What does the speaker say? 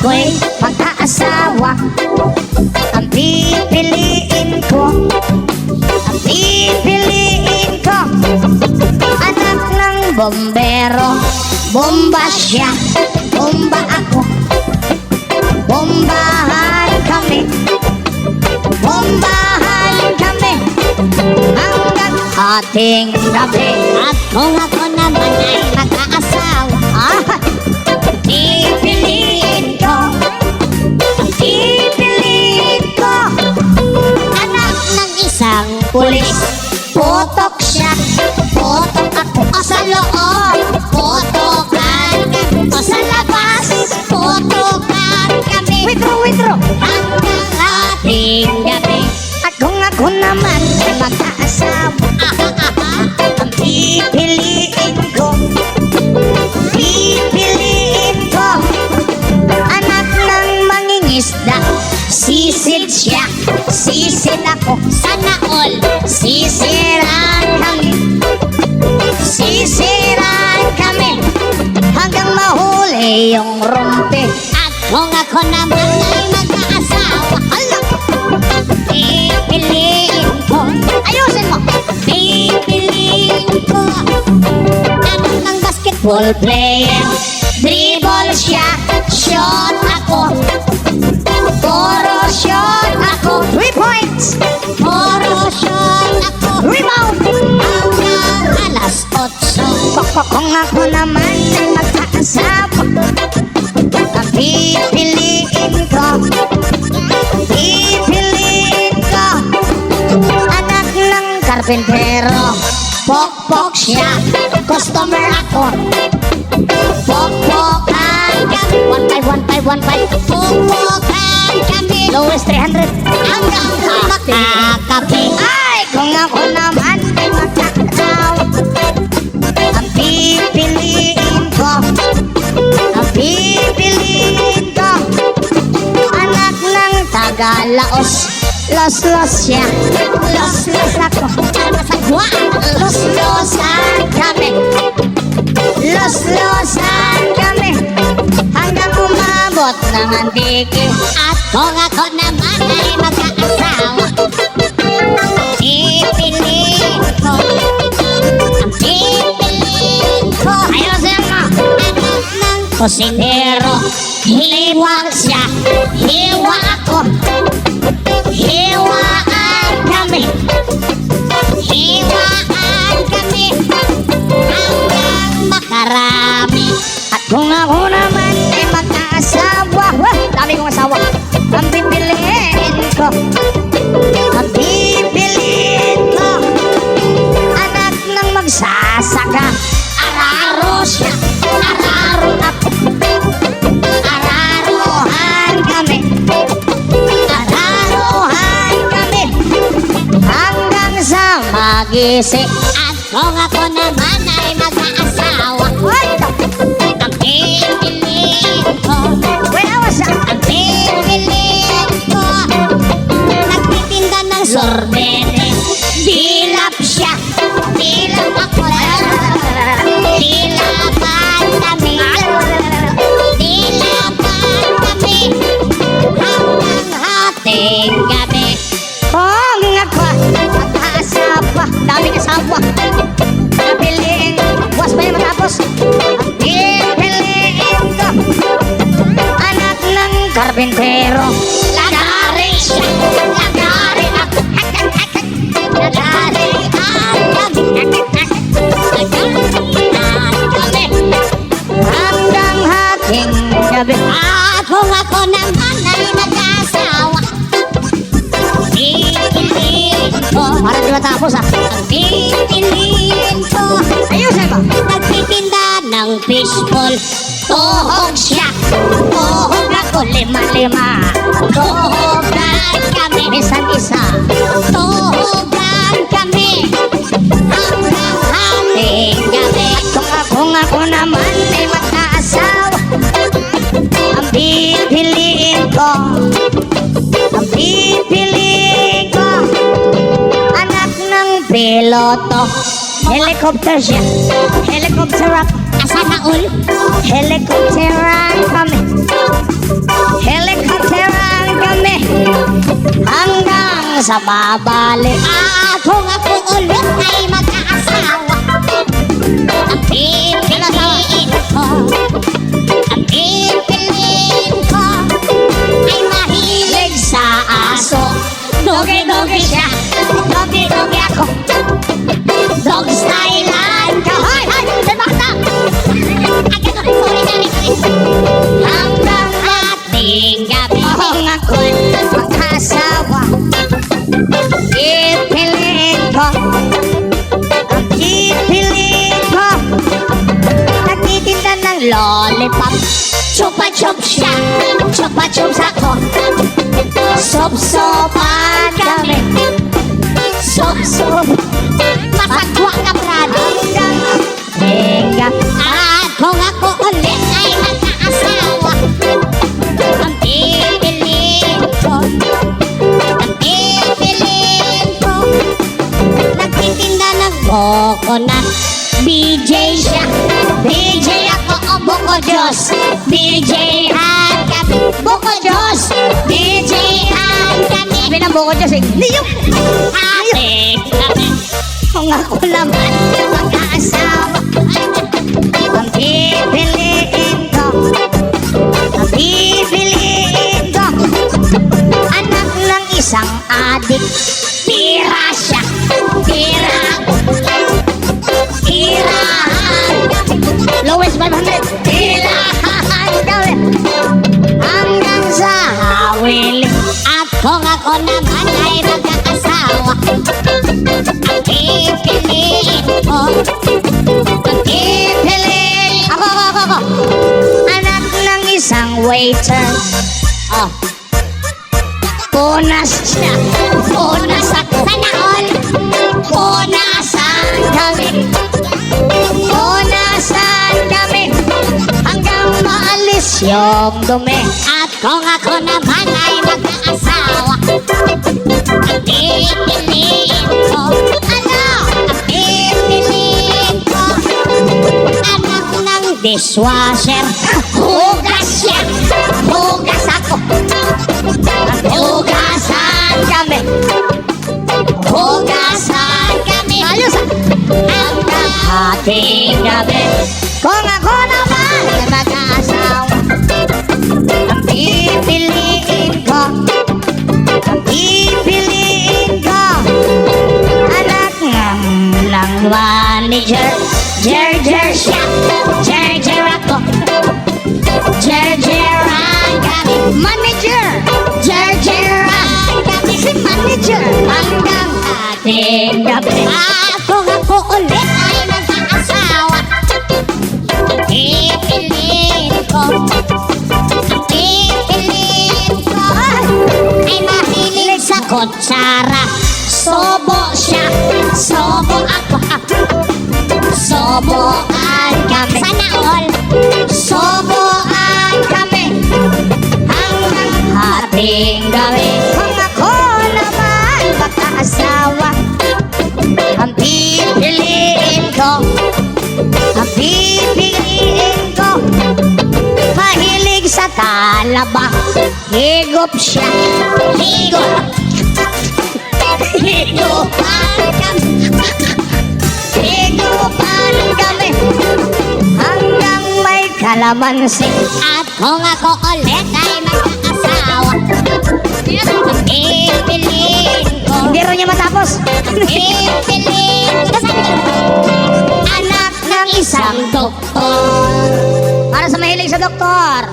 ako'y mag-aasawa. Ang pipiliin ko, ang pipiliin ko, anak ng bombero. Bomba siya, bomba ako, bombahan kami, bombahan kami hanggang ating gabi. At kung ako naman ay mag-aasawa, pipiliin ko, pipiliin ko, anak ng isang pulis. Potok siya, potok ako, o sa loob, potokan kami, o sa labas, potokan kami. Withdraw hanggang ating gabi. At kung ako naman ay mag-aasawa, ang pipiliin ko, pipiliin ko, anak ng mangingisda. Sisid siya, sisid ako, sana all sisiran kami, sisiran kami hanggang mahuli yung rumpi. At kung ako naman ay mag-aasawa, pipiliin ko, ayusin mo, pipiliin ko, anak ng basketball player. Dribble siya, shot ako, puro shot ako, 3 points, puro shot ako, rebound hanggang alas 8. Kung ako naman ay mag-aasawa, ang pipiliin ko, pipiliin ko, anak ng karpentero. Pok-pok siya, customer ako, pok-pokan kami, 1-5, pok-pokan kami, lowest 300 hanggang makakapi. Ay, kung ako naman ay magkakatawa, ang pipiliin ko, ang pipiliin ko, anak ng Tagalaos. Los-los siya, los-los ako, masagwa, los-losan kami, los-losan kami hanggang umabot ng antiki. At kung ako naman ay mag-aasawa, pipiliin ko, ang pipiliin ko, ayusin mo, anak ng kusinero. Hiwa siya, hiwa ako, hiwaan kami, hiwaan kami hanggang makarami. At kung ako naman ay mag-aasawa, dami kong asawa, ang pipiliin ko, ang pipiliin ko, anak ng magsasaka. Araro siya, araro ako, araruhan kami, araruhan kami hanggang sa magising. At kung ako naman ay mag-aasawa, ang pipiliin ko, ang pipiliin ko, nagtitinda ng sorbete. Dilap siya, dilap ako, dilapan kami, dilapan kami hanggang hating gabi. Kung ako mag-aasawa, daming asawa, napiliin, buwas pa yung matapos, pipiliin ko, anak ng karpintero. Lagari siya, lagari ako, lagari hanggang hating gabi. At kung ako naman ay mag-asawa, pipiliin ko, para di matapos ang pipiliin ko, ayusin mo, nagtitinda ng fishball. Tuhog siya, tuhog ako, lima-lima, tuhogan kami, isang-isa, tuhogan kami hanggang hating gabi. At kung ako naman ay mag-aasawa, ang pipiliin ko, ang pipiliin ko, anak ng piloto. Helicopter siya, helicopter up, asa na all, helicopteran kami, sa mabalik. At kung ako ulit ay mag-aasawa, ang pipiliin ko, ang pipiliin ko ay mahilig sa aso. Dogi-dogi siya, dogi-dogi ako, dog stylean ka. Hoy, hoy, sabakta! Hanggang ating gabi kung ako'y mag-asawa, pipiliin ko, ang pipiliin ko, nagtitinda ng lollipop. Chupa-chup siya, chupa-chups ako, sop-sopa kami, sop-sop, masagwa ka brado. Hanggang at kung ako ulit ay mag-aasawa, ang pipiliin ko, ang pipiliin ko, nagtitinda ng coconut. BJ siya, BJ ako, o buko Diyos, BJ han kami, buko Diyos, BJ han kami. Sabi ng buko Diyos, niyok, ate kami. Kung ako naman mag-aasawa, ang pipiliin ko, ang pipiliin ko, anak ng isang adik. Tira siya, tira ako, tirahan kami. Lowest 500, tirahan kami, hanggang sa hawili. At kung ako naman ay mag-aasawa, ang pipiliin ko, ang pipiliin ako, anak ng isang waiter. Oh, punas siya, punas ako, sana all, punasan kami, punasan kami, hanggang maalis yung dumi. At kung ako naman ay mag-aasawa, ang pipiliin ko, ano? Ang pipiliin ko, anak ng dishwasher. Hugas siya, hugas ako, hugasan kami, hugasan kami. Ayos ah! Hanggang ating gabi. Kung ako naman ay mag-aasawa, ang pipiliin ko, ang pipiliin ko, anak ng manager. Jer siya, jer ako, jer-jeran kami. Manager, jer-jeran kami, si manager. Hanggang ating gabi. At kung ako ulit ay mag-aasawa, pipiliin ko, pipiliin ko, ay mahilig sa kutsara. Sobo siya, sobo ako, soboan kami. Sana all, soboan kami, hanggang ating gabi. Kung ako naman mag-aasawa, ang pipiliin ko, ang pipiliin ko, mahilig sa talaba. Higop siya, higop, higupan kami, higupan kami, hanggang may kalamansi. At kung ako ulit ay mag-aasawa, ang pipiliin ko, hindi rin niya matapos, pipiliin ko, anak ng isang doktor. Para sa mahilig sa doktor.